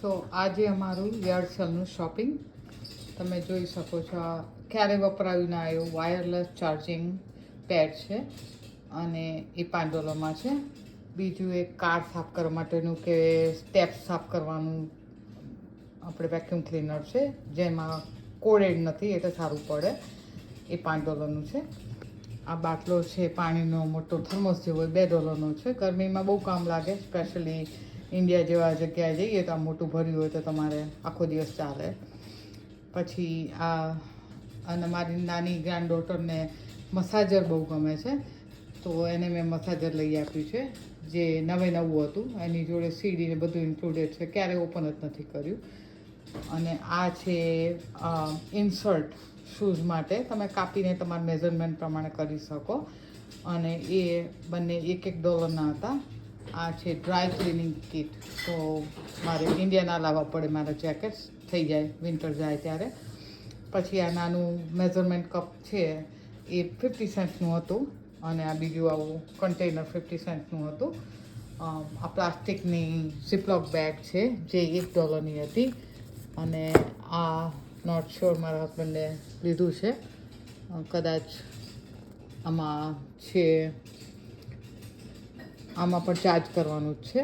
સો આજે અમારું યાર્ડ સેલનું શોપિંગ તમે જોઈ શકો છો. આ ક્યારે વપરાયું ના આવ્યું વાયરલેસ ચાર્જિંગ પેડ છે અને એ $5 છે. બીજું એક કાર સાફ કરવા માટેનું કે સ્ટેપ્સ સાફ કરવાનું આપણે વેક્યુમ ક્લીનર છે, જેમાં કોડેડ નથી એટલે સારું પડે. એ $5 છે. આ બાટલો છે પાણીનો મોટો થર્મોસ જેવો, $2 છે. ગરમીમાં બહુ કામ લાગે, સ્પેશિયલી ઇન્ડિયા જેવા જગ્યાએ જઈએ તો આ મોટું ભર્યું હોય તો તમારે આખો દિવસ ચાલે. પછી આ અને મારી નાની ગ્રાન્ડ ડોટરને મસાજર બહુ ગમે છે, તો એને મેં મસાજર લઈ આપ્યું છે, જે નવું હતું. એની જોડે સીડી ને બધું ઇન્ક્લુડેડ છે, ક્યારેય ઓપન જ નથી કર્યું. અને આ છે ઇન્સર્ટ શૂઝ માટે, તમે કાપીને તમારા મેઝરમેન્ટ પ્રમાણે કરી શકો. અને એ બંને $1 હતા. આ છે ડ્રાય ક્લિનિંગ કિટ, તો મારે ઇન્ડિયા ના લાવવા પડે મારા જેકેટ્સ થઈ જાય, વિન્ટર જાય ત્યારે. પછી આ નાનું મેઝરમેન્ટ કપ છે, એ 50 સેન્ટનું હતું. અને આ બીજું આવું કન્ટેનર 50 સેન્ટનું હતું. આ પ્લાસ્ટિકની ઝીપલોક બેગ છે જે $1ની હતી. અને આ નોટ શ્યોર મારા હસબન્ડે લીધું છે, કદાચ આમાં છે, આમાં પણ ચાર્જ કરવાનું જ છે,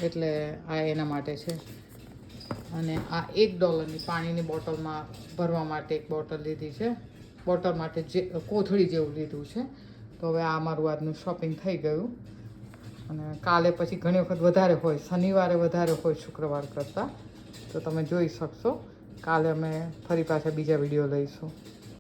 એટલે આ એના માટે છે. અને આ $1ની પાણીની બોટલમાં ભરવા માટે એક બોટલ લીધી છે, બોટલ માટે જે કોથળી જેવું લીધું છે. તો હવે આ અમારું આજનું શોપિંગ થઈ ગયું. અને કાલે પછી ઘણી વખત વધારે હોય, શનિવારે વધારે હોય શુક્રવાર કરતાં, તો તમે જોઈ શકશો. કાલે અમે ફરી પાછા બીજા વિડીયો લઈશું.